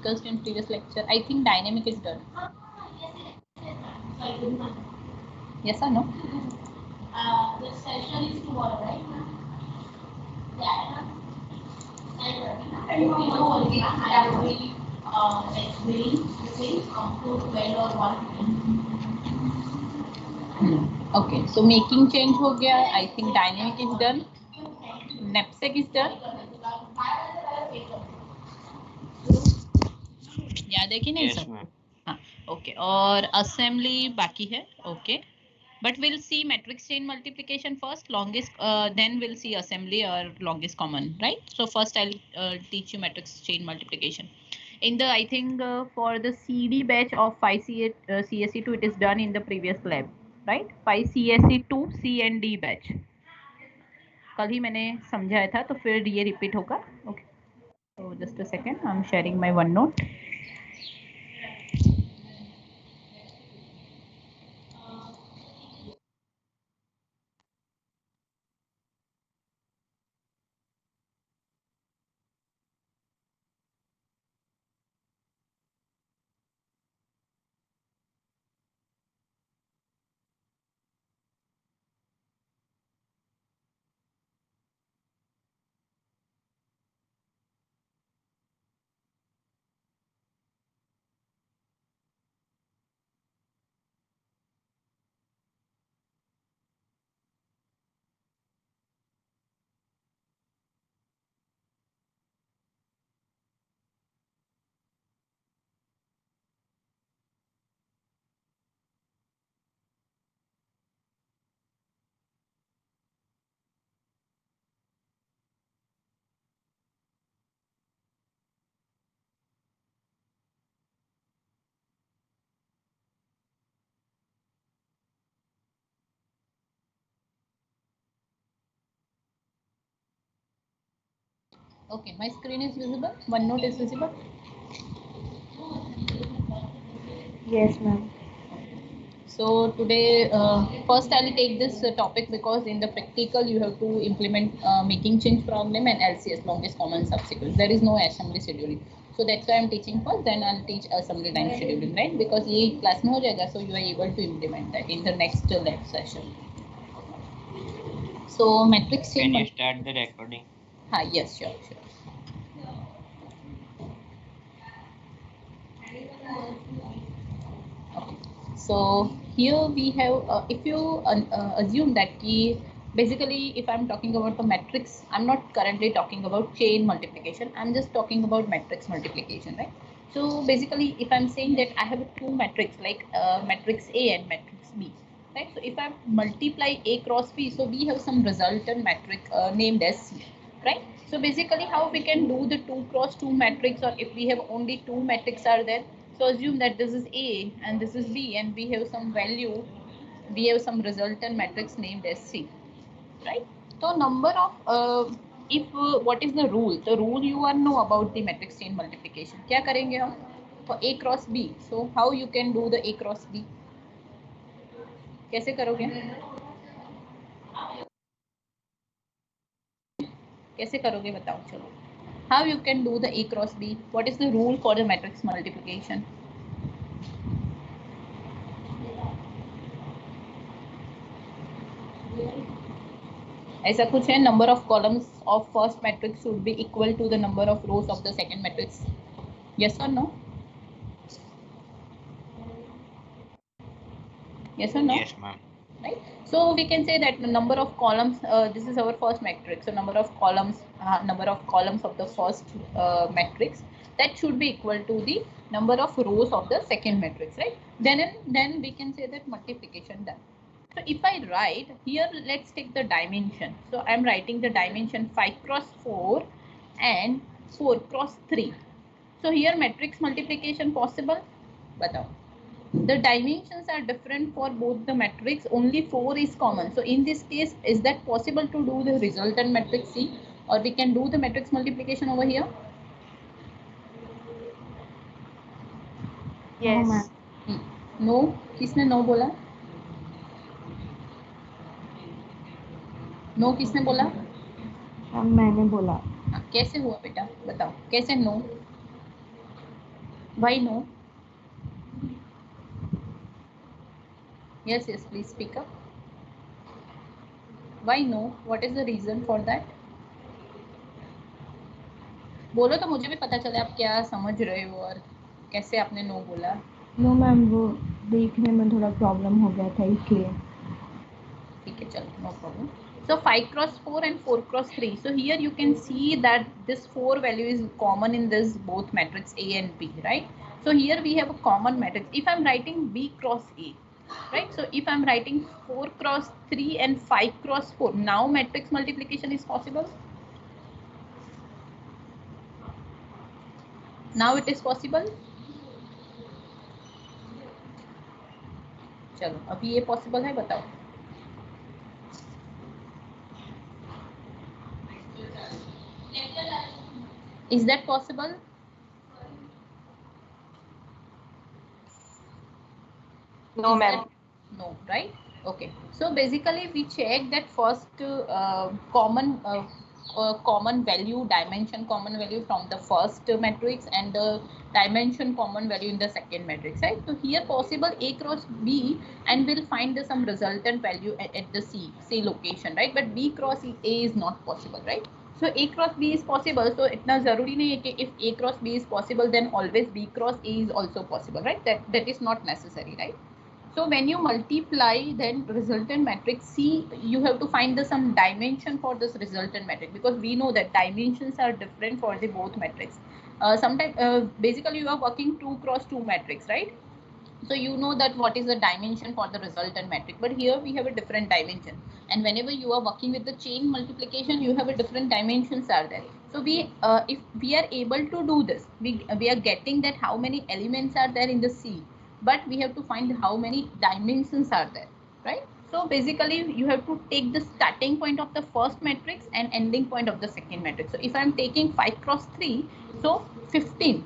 discussed in previous lecture. I think dynamic is done. Yes or no? The session is tomorrow, right? Yeah. And we know only that we explain to 12 or 1. Okay, so making change हो गया. I think dynamic is done. Knapsack is done. याद है कि नहीं sir? हाँ, okay. और assembly बाकी है. Okay. But we'll see matrix chain multiplication first, longest, then we'll see assembly or longest common, right? So first I'll teach you matrix chain multiplication. In the, I think for the CD batch of 5 CSE2, it is done in the previous lab, right? 5 CSE2 C and D batch. कल ही मैंने समझाया था, तो फिर ये repeat होगा. Okay. So just a second, I'm sharing my OneNote. Okay, my screen is visible. OneNote is visible. Yes, ma'am. So today, first I'll take this topic because in the practical you have to implement making change problem and LCS, longest common subsequence. There is no assembly scheduling. So that's why I'm teaching first, then I'll teach assembly line scheduling, right? Because ये class में हो जाएगा, so you are able to implement that in the next lab session. So matrix change. Can you start the recording? Yes, sure. Okay. So here we have, if you assume that key, basically if I'm talking about the matrix, I'm not currently talking about chain multiplication, I'm just talking about matrix multiplication, right? So basically if I'm saying that I have two matrix like matrix A and matrix B, right? So if I multiply A cross B, so we have some resultant matrix named as C, right? So basically how we can do the 2 cross 2 matrix, or if we have only two matrix are there, so assume that this is A and this is B and we have some value, we have some resultant matrix named as C, right? So number of what is the rule? The rule you all know about the matrix chain multiplication. क्या करेंगे हम? For A cross B. So how you can do the A cross B? कैसे करोगे? कैसे करोगे बताओ चलो. How you can do the A cross B? What is the rule for the matrix multiplication? ऐसा कुछ है, number of columns of first matrix should be equal to the number of rows of the second matrix. Yes or no? Yes or no? Yes, ma'am. Right. So we can say that the number of columns. This is our first matrix. So number of columns of the first matrix, that should be equal to the number of rows of the second matrix, right? Then we can say that multiplication done. So if I write here, let's take the dimension. So I'm writing the dimension 5 cross 4 and 4 cross 3. So here matrix multiplication possible? Batao. The dimensions are different for both the matrix, only 4 is common. So in this case, is that possible to do the resultant matrix C, or we can do the matrix multiplication over here? Yes. No, किसने no बोला? No किसने बोला? मैंने बोला. कैसे हुआ बेटा बताओ, कैसे no? Why no? Yes, please speak up. Why no? What is the reason for that? बोलो तो मुझे भी पता चले आप क्या समझ रहे हो और कैसे आपने नो बोला. नो मैम, वो देखने में थोड़ा प्रॉब्लम हो गया था इसलिए. ठीक है, चलो, no problem. So 5 cross 4 and 4 cross 3. So here you can see that this 4 value is common in this both matrix A and B, right? So here we have a common matrix. If I'm writing B cross A, right? So if I'm writing 4 cross 3 and 5 cross 4, now matrix multiplication is possible. Now it is possible. चलो, अभी ये possible है, बताओ. Is that possible? No ma'am. No, right? Okay. So basically we check that first common value, dimension common value from the first matrix and the dimension common value in the second matrix, right? So here possible A cross B and we'll find some resultant value at the C location, right? But B cross A is not possible, right? So A cross B is possible. So इतना जरूरी नहीं है कि if A cross B is possible then always B cross A is also possible, right? That is not necessary, right? So when you multiply then resultant matrix C, you have to find the some dimension for this resultant matrix, because we know that dimensions are different for the both matrix. Sometimes basically you are working 2 cross 2 matrix, right? So you know that what is the dimension for the resultant matrix, but here we have a different dimension, and whenever you are working with the chain multiplication you have a different dimensions are there. So we if we are able to do this, we are getting that how many elements are there in the C, but we have to find how many dimensions are there, right? So basically you have to take the starting point of the first matrix and ending point of the second matrix. So if I'm taking 5 cross 3, so 15.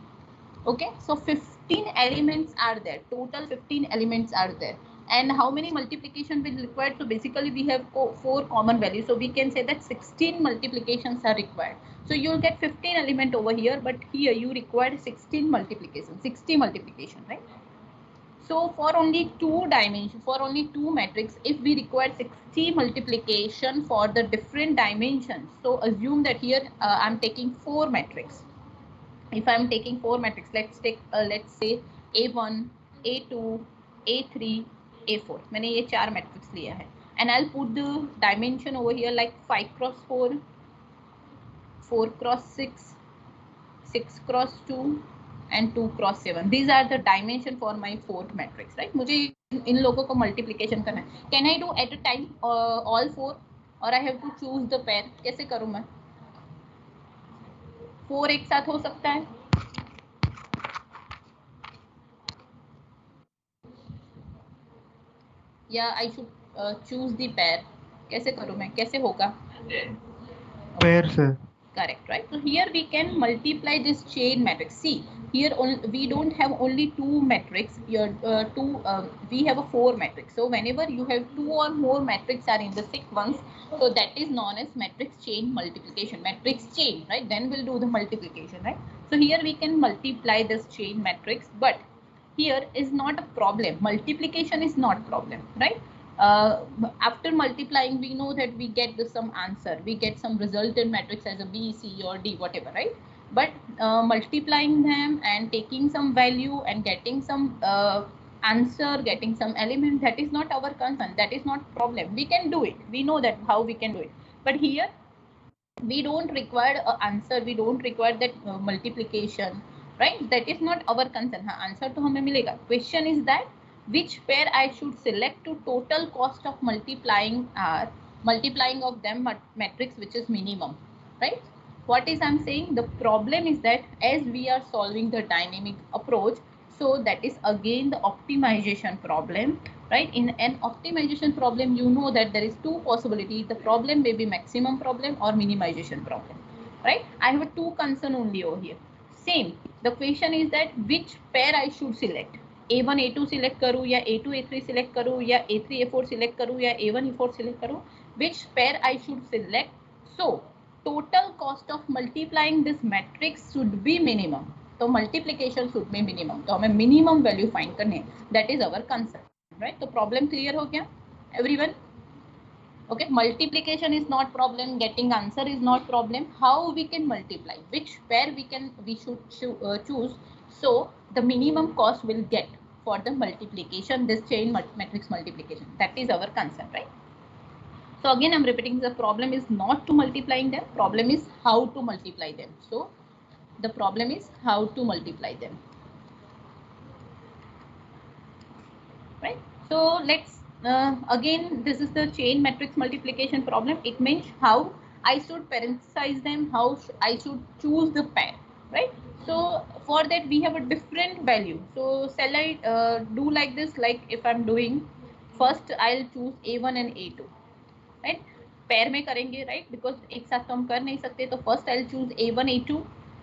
Okay, so 15 elements are there, total 15 elements are there, and how many multiplication will required? So basically we have 4 common values, so we can say that 16 multiplications are required. So you'll get 15 element over here, but here you require 16 multiplication, 60 multiplication, right? So for only 2 dimensions, for only 2 matrix, if we require 60 multiplication for the different dimensions, so assume that here I'm taking 4 matrix. If I'm taking 4 matrix, let's take let's say A1, A2, A3, A4. मैंने ये 4 matrix लिया है, and I'll put the dimension over here like 5 cross 4, 4 cross 6, 6 cross 2, and 2 cross 7. These are the dimension for my 4th matrix, right? मुझे इन लोगों को multiplication करना है. Can I do at a time all 4, or I have to choose the pair? कैसे करूँ मैं? 4 एक साथ हो सकता है, या I should choose the pair? कैसे करूँ मैं? कैसे होगा? Pair से. Correct, right? So here we can multiply this chain matrix. See, here we don't have only 2 matrix. Here we have a 4 matrix. So whenever you have 2 or more matrix are in the sequence, so that is known as matrix chain multiplication. Matrix chain, right? Then we'll do the multiplication, right? So here we can multiply this chain matrix, but here is not a problem. Multiplication is not problem, right? After multiplying, we know that we get some answer, we get some resultant matrix as a B, C, or D, whatever, right? But multiplying them and taking some value and getting some answer, getting some element, that is not our concern, that is not problem. We can do it, we know that how we can do it, but here we don't require an answer, we don't require that multiplication, right? That is not our concern. हाँ, answer तो हमें मिलेगा. Question is that which pair I should select to total cost of multiplying of them matrix which is minimum, right? What is I'm saying? The problem is that as we are solving the dynamic approach, so that is again the optimization problem, right? In an optimization problem, you know that there is 2 possibilities. The problem may be maximum problem or minimization problem, right? I have 2 concern only over here. Same, the question is that which pair I should select. A1 A2 select करूँ या A2 A3 select करूँ या A3 A4 select करूँ या A1 A4 select करूँ, which pair I should select? So total cost of multiplying this matrix should be minimum, तो multiplication should be minimum, तो हमें मिनिमम वैल्यू फाइंड करनी है, that is our concern, right. तो problem clear हो गया everyone? Okay, multiplication is not problem, getting answer is not problem. How we can multiply, which pair we should choose, so the minimum cost will get for the multiplication, this chain matrix multiplication, that is our concern, right? So again I'm repeating, the problem is not to multiplying them, problem is how to multiply them. So the problem is how to multiply them, right? So let's again, this is the chain matrix multiplication problem. It means how I should parenthesize them, how I should choose the pair, right? So for that we have a different value. So shall I do like this? Like if I'm doing, first I'll choose A1 and A2, right? Pair में करेंगे, right? Because एक साथ तो हम कर नहीं सकते, तो first I'll choose A1 A2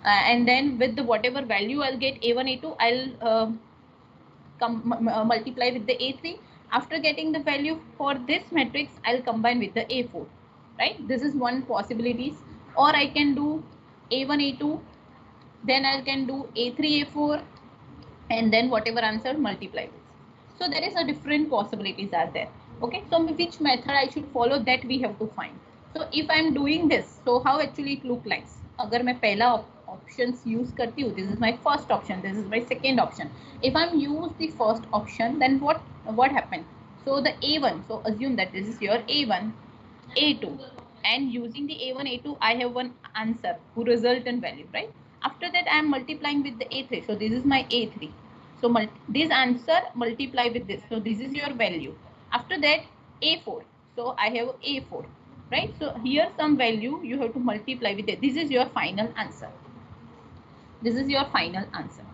and then with the whatever value I'll get A1 A2, I'll multiply with the A3. After getting the value for this matrix, I'll combine with the A4, right? This is one possibilities. Or I can do A1 A2, then I can do A3 A4, and then whatever answer multiply with. So there is a different possibilities are there. Okay, so which method I should follow, that we have to find. So if I am doing this, so how actually it look like? अगर मैं पहला options use करती हूँ, this is my first option, this is my second option. If I'm use the first option, then what happened? So the A1, so assume that this is your A1, A2, and using the A1, A2, I have one answer who resultant value, right? After that, I am multiplying with the A3. So this is my A3. So this answer multiply with this. So this is your value. After that, A4. So I have A4, right? So here some value you have to multiply with it. This is your final answer. This is your final answer.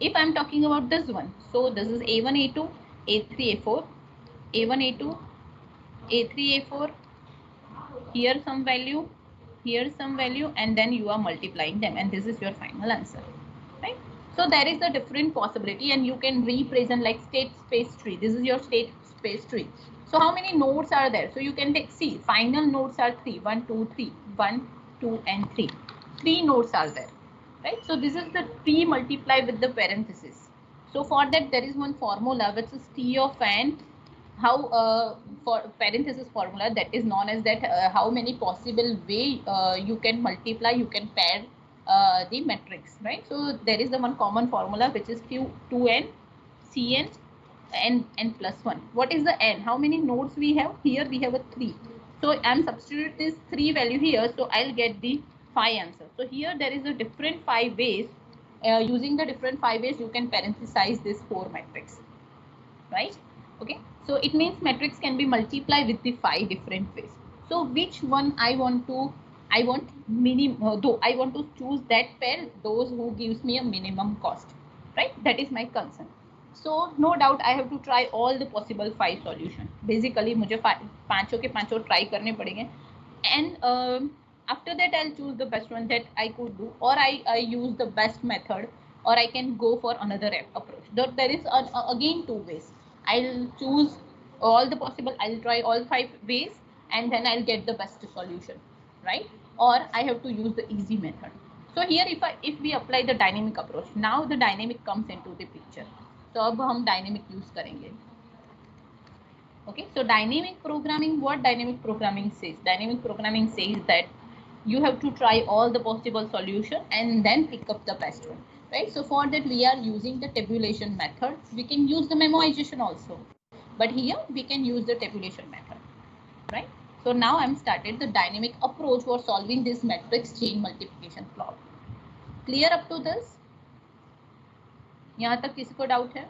If I am talking about this one, so this is A1, A2, A3, A4, A1, A2, A3, A4. Here some value, here some value, and then you are multiplying them, and this is your final answer, right? So there is a different possibility, and you can represent like state space tree. This is your state space tree. So how many nodes are there? So you can take, see, final nodes are 3, 1, 2, 3, 1, 2, and 3. 3 nodes are there, right? So this is the tree multiply with the parenthesis. So for that there is one formula which is T of n, how for parenthesis formula, that is known as that how many possible way you can multiply, you can pair the matrix, right? So there is the one common formula which is Q2n Cn and n plus 1. What is the n? How many nodes we have? Here we have a 3. So I am substitute this 3 value here, so I'll get the 5 answer. So here there is a different 5 ways. Using the different 5 ways you can parenthesize this 4 matrix, right? Okay, so it means matrix can be multiplied with the 5 different ways. So which one I want to choose that pair, those who gives me a minimum cost, right? That is my concern. So no doubt I have to try all the possible 5 solution. Basically मुझे पांचों के पांचों try करने पड़ेंगे, and after that I'll choose the best one that I could do, or I use the best method, or I can go for another approach. There is again 2 ways. I'll choose all the possible, I'll try all 5 ways, and then I'll get the best solution, right? Or I have to use the easy method. So here if we apply the dynamic approach, now the dynamic comes into the picture. So अब हम dynamic use करेंगे. Okay, so dynamic programming, what dynamic programming says? Dynamic programming says that you have to try all the possible solution and then pick up the best one, right? So for that we are using the tabulation method. We can use the memoization also, but here we can use the tabulation method, right? So now I'm started the dynamic approach for solving this matrix chain multiplication problem. Clear up to this? यहाँ तक किसी को doubt है?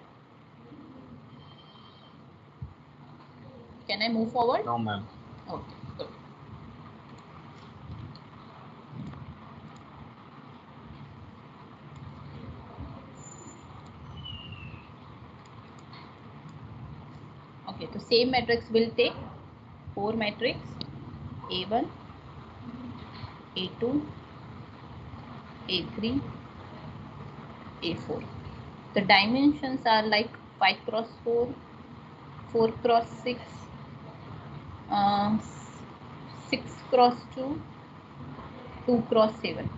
Can I move forward? No, ma'am. Okay, good. Okay, so same matrix will take 4 matrix A1, A2, A3, A4. The dimensions are like 5 cross 4, 4 cross 6, 6 cross 2, 2 cross 7.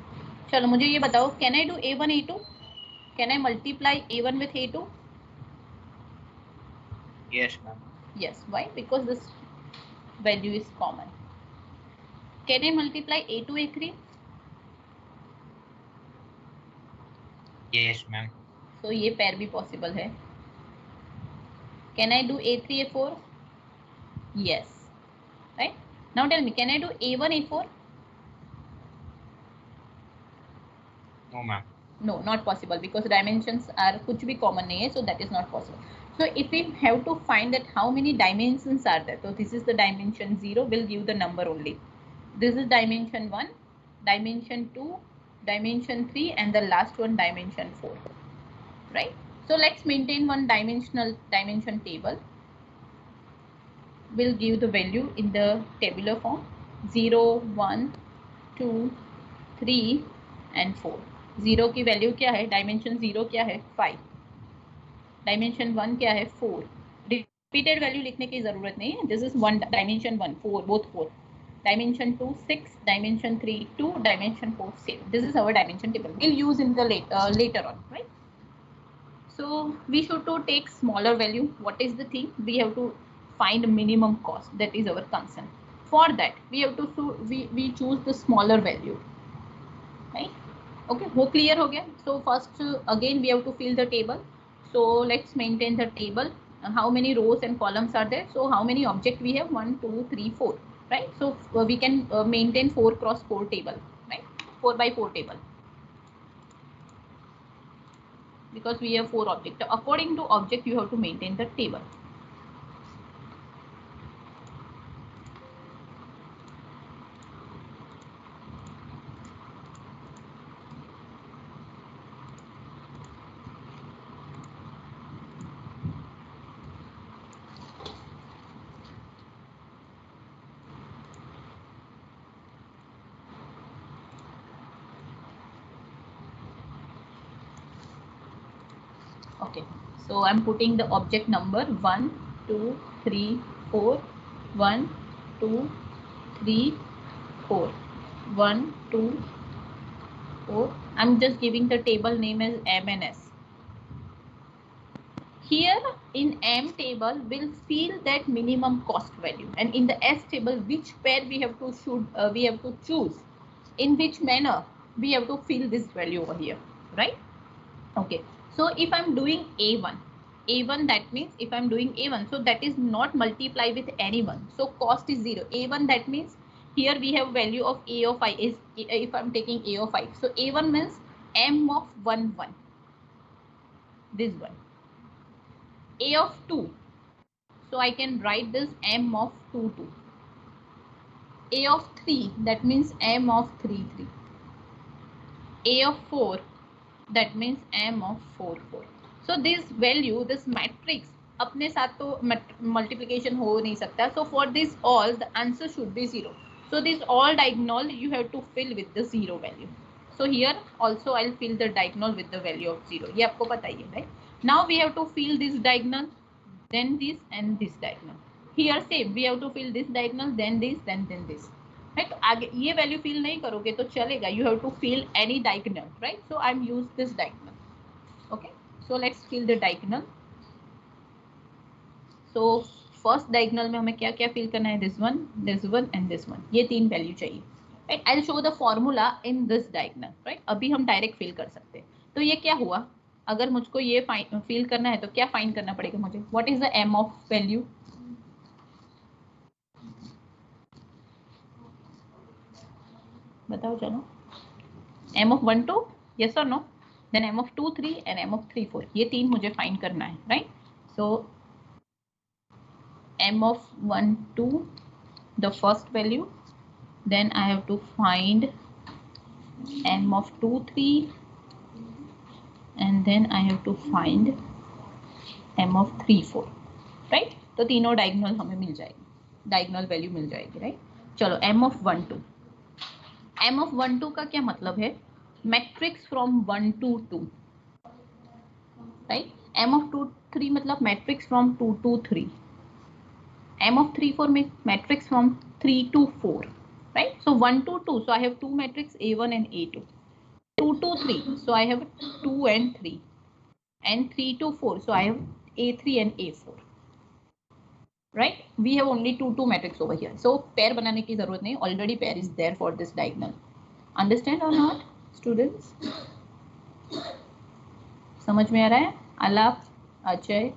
चलो मुझे ये बताओ, can I do A1, A2? Can I multiply A1 with A2? Yes, ma'am. Yes. Why? Because this value is common. Can I multiply A2 A3? Yes, ma'am. So ये pair भी possible है. Can I do A3 A4? Yes. Right. Now tell me, can I do A1 A4? No, ma'am. No, not possible because dimensions are कुछ भी common नहीं है, so that is not possible. So if we have to find that how many dimensions are there, so this is the dimension 0, will give the number only. This is dimension 1, dimension 2, dimension 3, and the last one dimension 4. Right? So let's maintain one dimensional dimension table. Will give the value in the tabular form 0, 1, 2, 3 and 4. 0 की value क्या है? Dimension 0 क्या है? 5. Dimension 1 क्या है? 4. Repeated value लिखने की जरूरत नहीं है. This is 1 dimension 1 4 both 4. Dimension 2 6, dimension 3 2, dimension 4 7. This is our dimension table. We'll use in the later on, right? So we should to take smaller value. What is the thing? We have to find minimum cost. That is our concern. For that we have to we choose the smaller value, right? Okay, wo clear ho gaya? So first again we have to fill the table. So let's maintain the table. How many rows and columns are there? So how many object we have? 1 2 3 4, right? So we can maintain 4 cross 4 table, right? 4 by 4 table, because we have 4 object. According to object you have to maintain the table. Okay, so I'm putting the object number 1 2 3 4 1 2 3 4 1 2 4. I'm just giving the table name as M and S. Here in M table we'll fill that minimum cost value, and in the S table which pair we have to we have to choose, in which manner we have to fill this value over here, right? Okay, so if I'm doing A1, that means if I'm doing A1, so that is not multiply with anyone, so cost is 0. A1, that means here we have value of A of I is, if I'm taking A of I, so A1 means M of 1 1, this one. A of 2, so I can write this M of 2 2. A of 3, that means M of 3 3. A of 4, that means M of 4 4. So this value, this matrix अपने साथ तो multiplication हो नहीं सकता. So for this all the answer should be 0. So this all diagonal you have to fill with the 0 value. So here also I'll fill the diagonal with the value of 0. ये आपको पता ही है, right? Now we have to fill this diagonal, then this and this diagonal. Here same, we have to fill this diagonal, then this, then this. Right? आगे ये value fill नहीं करोगे तो चलेगा. You have to fill any diagonal, right? So I'm use this diagonal. Okay, so let's fill the diagonal. So first diagonal में हमें क्या क्या फिल करना है? This one and this one. ये तीन वैल्यू चाहिए. Right? I'll show the formula in this diagonal. Right? अभी हम डायरेक्ट फिल कर सकते हैं. तो ये क्या हुआ? अगर मुझको ये फिल करना है तो क्या फाइंड करना पड़ेगा मुझे? What is the M of value? बताओ चलो. M of 1 2, yes or no? Then M of 2 3 and M of 3 4. ये तीन मुझे फाइंड करना है, right? So M of 1 2, the first value. Then I have to find M of 2 3, and then I have to find M of 3 4, right? तो तीनों diagonal हमें मिल जाएगी, diagonal value मिल जाएगी, राइट? चलो M of 1 2. M of 1 2 का क्या मतलब है? Matrix from 1 to 2, right? M of 2 3 मतलब matrix from 2 to 3. M of 3 4 में matrix from 3 to 4, right? So 1 to 2, so I have two matrix A1 and A2. 2 to 3, so I have 2 and 3. and 3 to 4. So I have A3 and A4. Right? We have only 2 matrix over here. So pair बनाने की जरूरत नहीं. Already pair is there for this diagonal. Understand or not, students? समझ में आ रहा है? आलाप, अजय,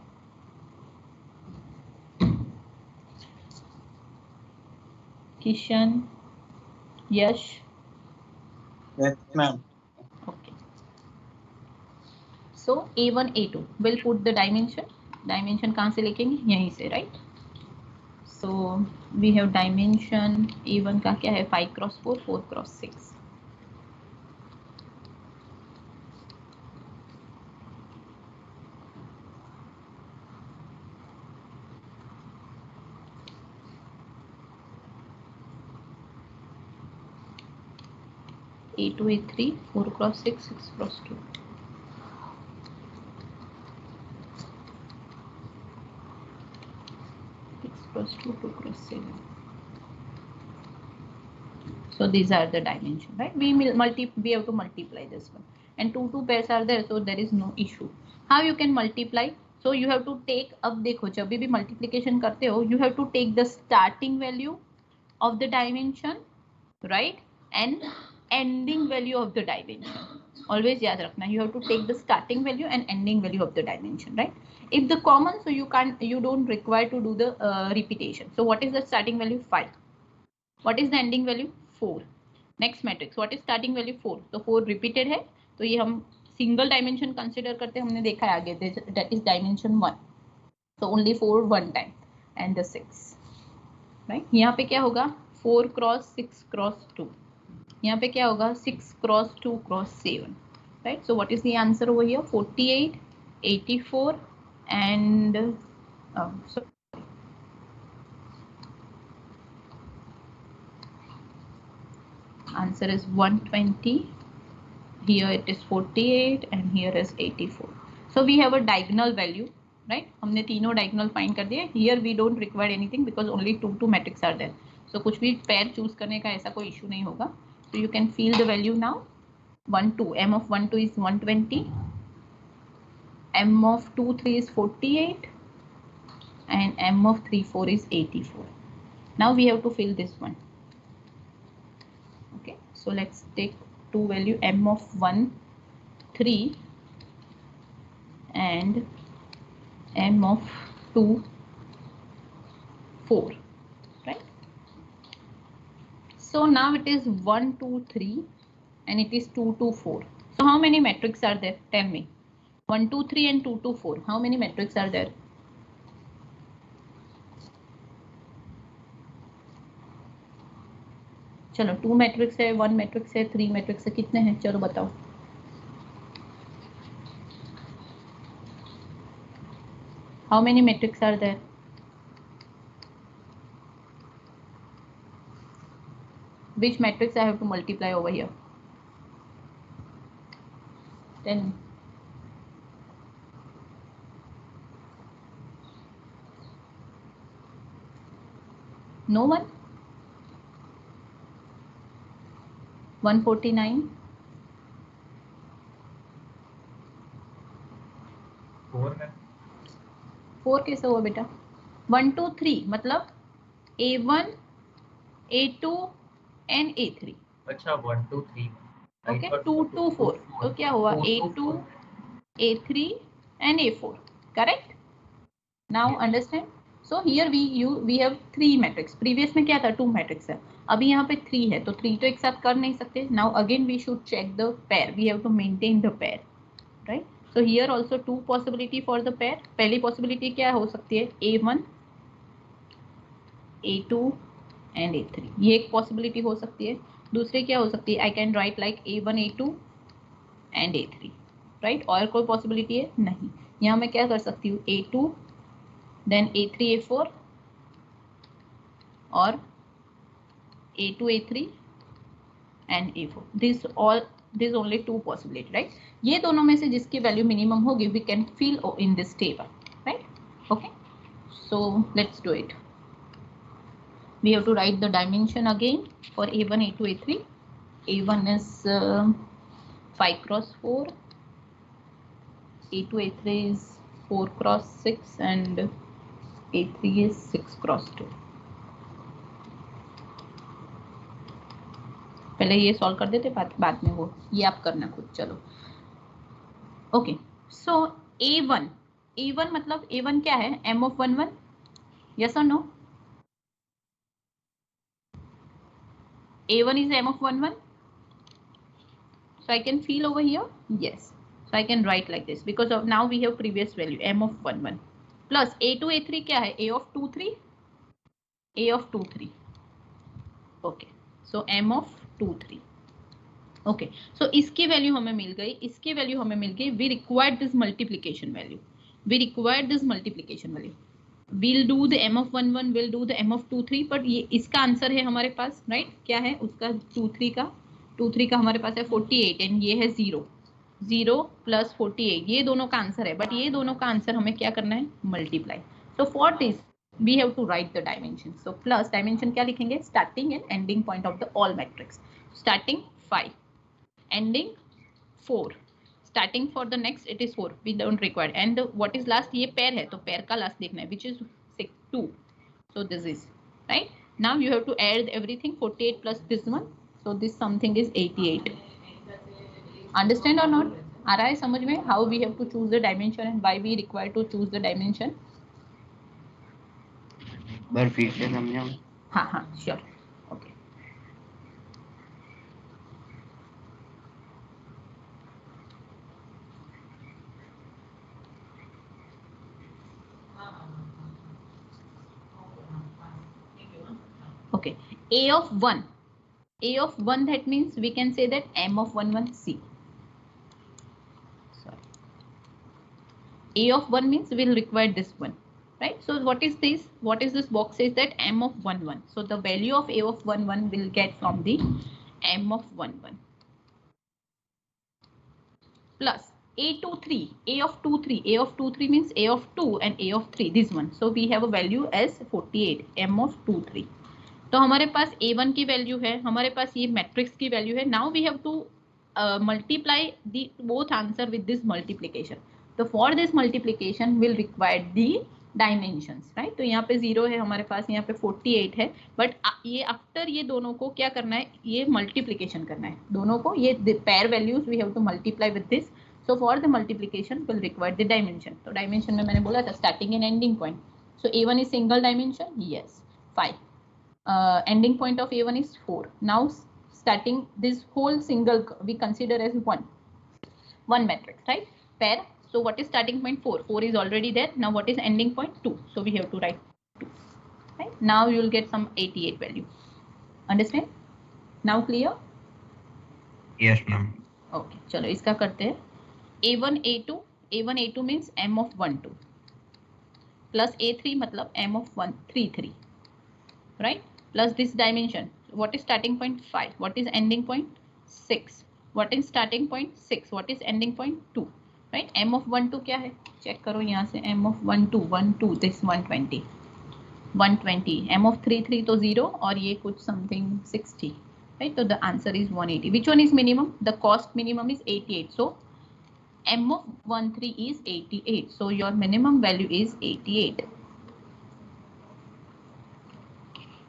किशन, यश. Yes, ma'am. Okay. So A1, A2. We'll put the dimension. Dimension कहाँ से लिखेंगे? यहीं से, right? So we have dimension A1 का क्या है? 5 cross 4, 4 cross 6. A2, A3, 4 cross 6, 6 cross 2. Cross 2, 2 cross 7. So these are the dimension, right? We have to multiply this one, and 2 pairs are there, so there is no issue. How you can multiply? So you have to take, अब देखो जब भी multiplication करते हो, you have to take the starting value of the dimension, right, and ending value of the dimension. Always याद रखना, you have to take the starting value and ending value of the dimension, right? If the common, so you don't require to do the repetition. So what is the starting value? 5. What is the ending value? 4. Next matrix, what is starting value? 4. तो 4 repeated है, तो ये हम single dimension consider करते हैं. हमने देखा है आगे, that is dimension 1. So only 4 one time and the 6, right? यहाँ पे क्या होगा? 4 cross 6 cross 2. यहाँ पे क्या होगा? 6 cross 2 cross 7, right? So what is the answer over here? 48, 84 and sorry. Answer is 120. Here it is 48 and here is 84. So we have a diagonal value, right? हमने तीनों diagonal find कर दिए. Here we don't require anything because only 2 matrix are there. So कुछ भी pair choose करने का ऐसा कोई issue नहीं होगा. So you can feel the value now. 1 2, m of 1 2 is 120, m of 2 3 is 48 and m of 3 4 is 84. Now we have to fill this one. Okay, so let's take two value, m of 1 3 and m of 2 4, right? So now it is 1 2 3 and it is 2 2 4. So how many matrix are there? Tell me. 1 2 3 and 2 2 4. How many matrix are there? चलो 2 matrix है, 1 matrix है, 3 matrix है, कितने हैं? चलो बताओ. How many matrix are there? Which matrix I have to multiply over here? Tell me. No one? 149. 4 कैसे हुआ बेटा? 1 2 3 मतलब A1, A2 and A3. अच्छा 1 2 3. Okay, 2 2 4. तो क्या हुआ? A2, A3 and A4. Correct? Now understand? So here we have 3 matrix. Previous में क्या था? 2 matrix है. अभी यहाँ पे 3 है, तो 3 तो एक साथ कर नहीं सकते. Now again we should check the pair. We have to maintain the pair, right? So here also 2 possibility for the pair. पहली possibility क्या हो सकती है? A1, A2 and A3. ये एक possibility हो सकती है. दूसरी क्या हो सकती है? I can write like A1, A2 and A3, right? और कोई possibility है? नहीं. यहाँ मैं क्या कर सकती हूँ? A2, then A3, A4 और A2, A3 and A4. These only 2 possibility, right? ये दोनों में से जिसकी वैल्यू मिनिमम होगी we can fill in this table, right? Okay, so let's do it. We have to write the dimension again for A1, A2, A3. A1 is 5 cross 4, A2, A3 is 4 cross 6 and A3 is 6 cross 2. पहले ये solve कर देते, बाद में वो ये आप करना खुद. चलो ओके. सो A1 मतलब A1 क्या है? M of 1 1. Yes or no? A1 is M of 1 1. So I can fill over here. Yes. So I can write like this because of now we have previous value M of 1 1 plus A2 A3 क्या है? A of 2 3. A of 2 3. Okay. So M of 2 3. Okay. सो इसकी value हमें मिल गई, इसकी value हमें मिल गई. We required this multiplication value. we'll do the m of 1 1, we'll do the m of 2 3, but ये इसका आंसर है हमारे पास, राइट? क्या है उसका? 2 3 का हमारे पास है 48 एंड ये है 0 प्लस 48. ये दोनों का आंसर है, बट ये दोनों का आंसर हमें क्या करना है? Multiply. So for this we have to write the dimension. So plus dimension क्या लिखेंगे? Starting and ending point of the all matrix. Starting 5, ending 4, starting for the next it is 4, we don't require. And what is last? ये pair है तो pair का last देखना है, which is 2. So this is right. Now you have to add everything. 48 plus this one, so this something is 88. Understand or not? आ रहा है समझ में? How we have to choose the dimension and why we require to choose the dimension? बार फिर से समझाओ. हाँ sure. Okay. Okay. A of 1, that means we can say that M of 1 1 C. Sorry. A of 1 means we'll require this one, right? So what is this? What is this box says that M of 1 1. So the value of A of 1 1 will get from the M of 1 1 plus A2 3. A of 2 3. A of 2 3 means A of 2 and A of 3. This one. So we have a value as 48. M of 2 3. तो हमारे पास A1 की value है, हमारे पास ये matrix की value है. Now we have to multiply the both answer with this multiplication. तो for this multiplication will require the dimensions, right? तो यहाँ पे 0 है हमारे पास, यहाँ पे 48 है, बट ये आफ्टर ये दोनों को क्या करना है? ये मल्टीप्लिकेशन करना है दोनों को. ये pair values we have to multiply with this. So for the multiplication will require the dimension. तो डायमेंशन में मैंने बोला था starting and ending point. So A1 is single dimension. Yes. 5. Ending point of A1 is 4. Now starting this whole single we consider as one matrix, right? Pair. So what is starting point? 4. 4 is already there. Now what is ending point? 2. So we have to write 2. Right? Now you will get some 88 value. Understand? Now clear? Yes ma'am. Okay. चलो इसका करते हैं. A1 A2. A1 A2 means M of 1 2 plus A3 मतलब M of 1 3 3. Right? Plus this dimension. What is starting point? 5. What is ending point? 6. What is starting point? 6. What is ending point? 2. Right? M of 1 2 क्या है? Check करो यहाँ से. M of 1 2 1 2 this 120. 120. M of 3 3 तो 0 और ये कुछ something 60. Right? So the answer is 180. Which one is minimum? The cost minimum is 88. So M of 1 3 is 88. So your minimum value is 88.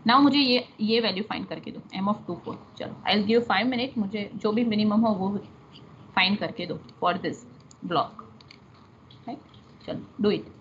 Now मुझे ये वैल्यू फाइंड करके दो. M of 2 4. चलो I will give 5 minute. मुझे जो भी minimum हो वो फाइंड करके दो फॉर दिस ब्लॉक. राइट? चलो डू इट.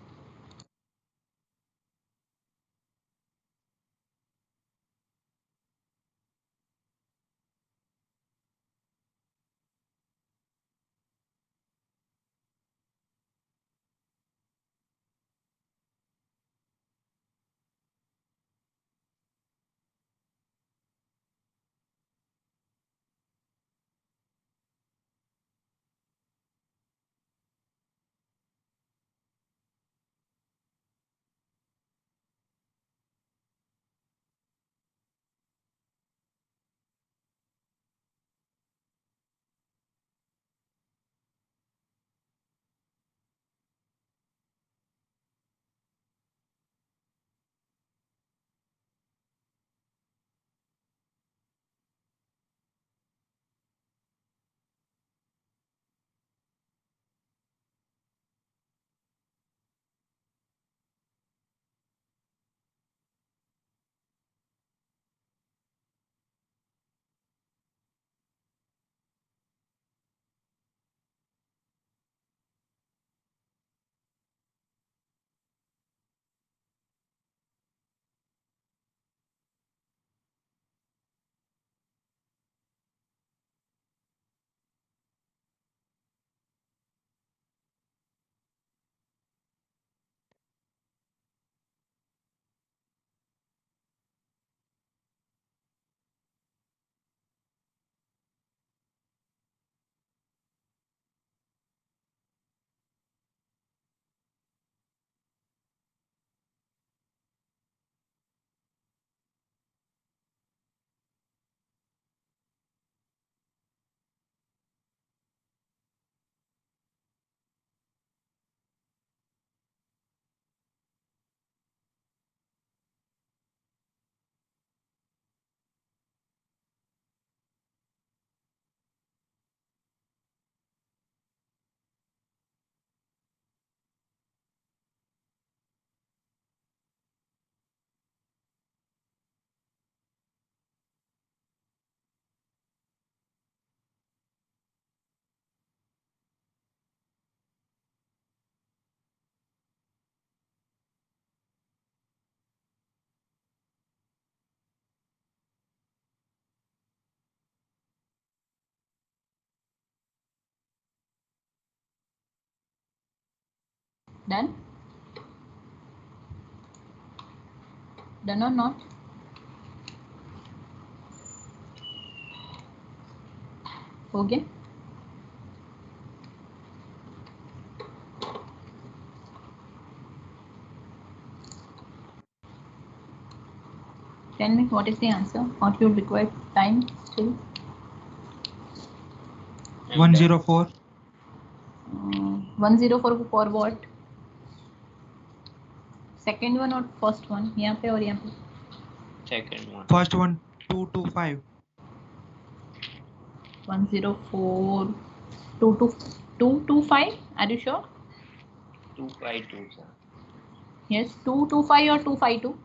डन, डन और नॉट? हो गया? Tell me what is the answer, or you require time still? 104. 104 for what? Second one or first one? यहाँ पे और यहाँ पे? Second one. First one 225. 104 225. Are you sure? 252, sir. Yes, 225 or 252?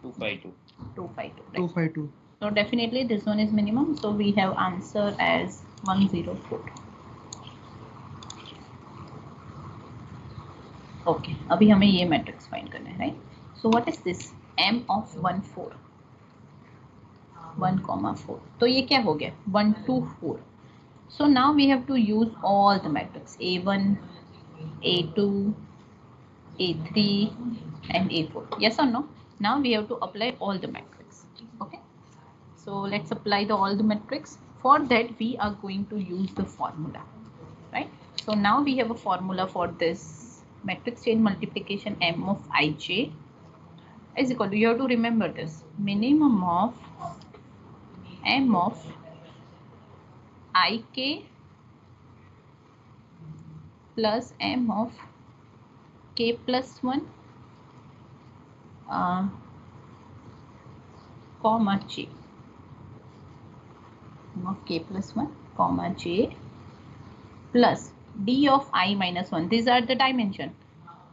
252. 252. Right. 252. So definitely this one is minimum. So we have answer as 104. Okay. अभी हमें ये matrix find करना है, right? So what is this? M of 1 4. 1,4. तो ये क्या हो गया? 1 2 4. So now we have to use all the matrix A1, A2, A3 and A4. Yes or no? Now we have to apply all the matrix. Okay. So let's apply all the matrix. For that we are going to use the formula, right? So now we have a formula for this matrix chain multiplication M of ij is equal to, you have to remember this, minimum of M of ik plus M of k plus 1 comma j, of k plus 1 comma j plus d of I minus 1. These are the dimension.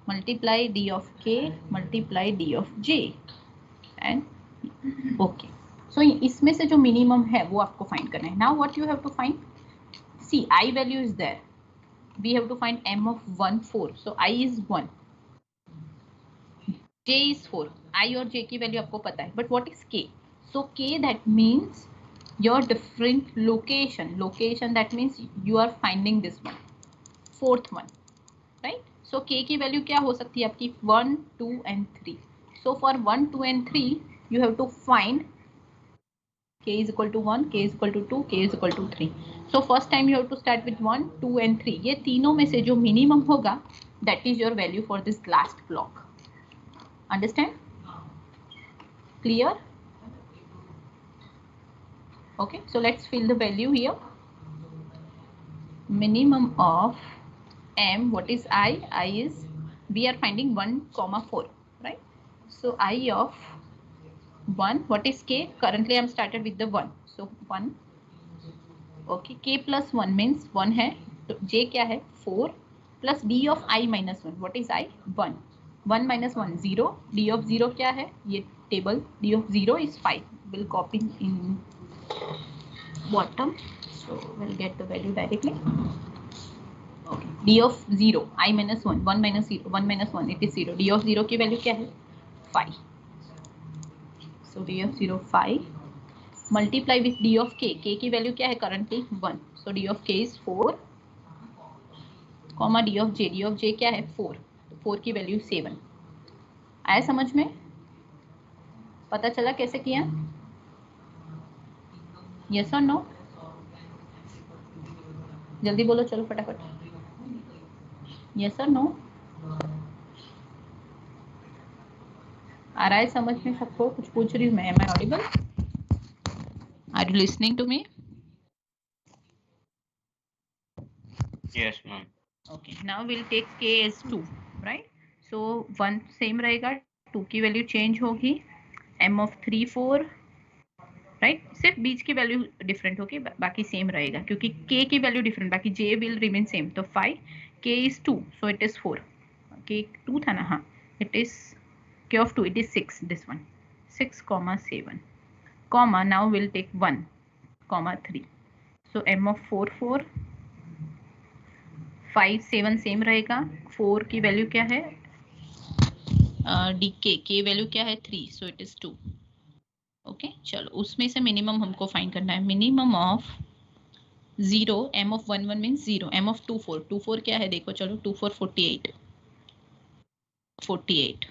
Multiply d of k, multiply d of j and okay. So इसमें से जो minimum है वो आपको find करना है. Now what you have to find? See, I value is there. We have to find M of 1 4. So I is 1. J is 4. I और J की value आपको पता है. But what is K? So K, that means your different location. Location, that means you are finding this one, fourth one, right? So K की value क्या हो सकती है आपकी? 1, 2 and 3. So for 1, 2 and 3 you have to find K is equal to 1, K is equal to 2, K is equal to 3. So first time you have to start with 1, 2 and 3. ये तीनों में से जो minimum होगा, that is your value for this last block. Understand? Clear? Okay, so let's fill the value here. Minimum of M, what is I? I is, we are finding 1, 4, right? So I of 1, what is K? Currently I am started with the 1. So 1. Okay, K plus 1 means 1 है. तो J क्या है? 4 plus D of I minus 1. What is I? 1. 1 minus 1, 0. D of 0 क्या है? ये table. D of 0 is 5. We'll copy in bottom. So we'll get the value directly. Okay. D of 0, I minus 1. 1 minus 0. 1 minus 1, it is 0. D of 0 की value क्या है? 5. So D of 0, 5. Multiply with D of K. K की value क्या है currently? 1. So D of K is 4. Comma D of J. D of J क्या है? 4. तो 4 की value 7. आया समझ में? पता चला कैसे किया? Yes or no? जल्दी बोलो, चलो फटाफट. Yes or no? आ रहा है समझ में सबको? कुछ पूछ रही हूँ मैं. Am I audible? Are you listening to me? Yes, ma'am. Okay, now we'll take K as 2, right? So 1 same रहेगा, 2 की वैल्यू चेंज होगी, M of 3 4, राइट? सिर्फ बीच की वैल्यू डिफरेंट होगी, बाकी सेम रहेगा क्योंकि K की वैल्यू डिफरेंट, बाकी J विल रिमेन सेम. तो 5, K is 2, so it is 4. K 2 था ना? हाँ, it is K of 2, it is 6. This one 6 comma 7 comma, now we'll take 1 comma 3. So M of 4 4, 5 7 same रहेगा. 4 की value क्या है? D के वैल्यू क्या है? 3. So it is 2. ओके, चलो उसमें से मिनिमम हमको फाइंड करना है. Minimum of 0 m of 1 1 means 0, m of 2 4, 2 4 क्या है देखो चलो, 2 4 48, 48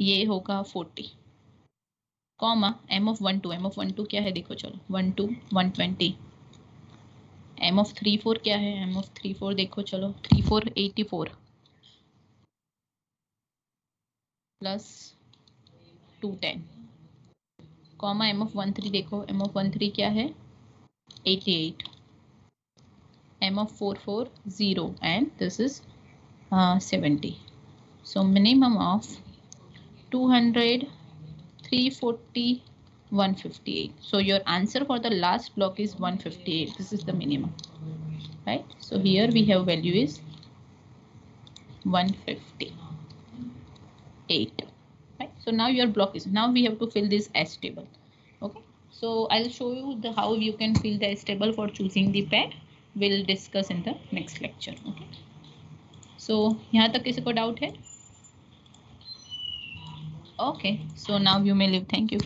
ये होगा 40, comma m of 1 2, m of 1 2 क्या है देखो चलो, 1 2 120, m of 3 4 क्या है, m of 3 4 देखो चलो, 3 4 84 प्लस 210, कॉमा m of 1 3 देखो, m of 1 3 क्या है 88, m of 4 4 0 and this is 70. So minimum of 200, 340, 158. So your answer for the last block is 158. This is the minimum, right? So here we have value is 158, right? So now your block is, now we have to fill this S table. Okay, so I'll show you the how you can fill the S table for choosing the pad. We'll discuss in the next lecture. Okay, so यहाँ तक किसी को doubt है? Okay, so now you may leave. Thank you.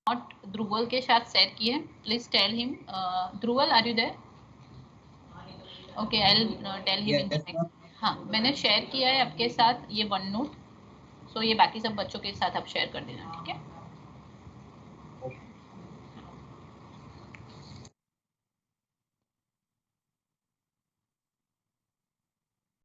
Not Dhruval के साथ share किए, please tell him. Dhruval are you there? Okay, I will tell him in the next. हाँ, मैंने शेयर किया है आपके साथ ये वन नोट, सो ये बाकी सब बच्चों के साथ आप शेयर कर देना, ठीक है?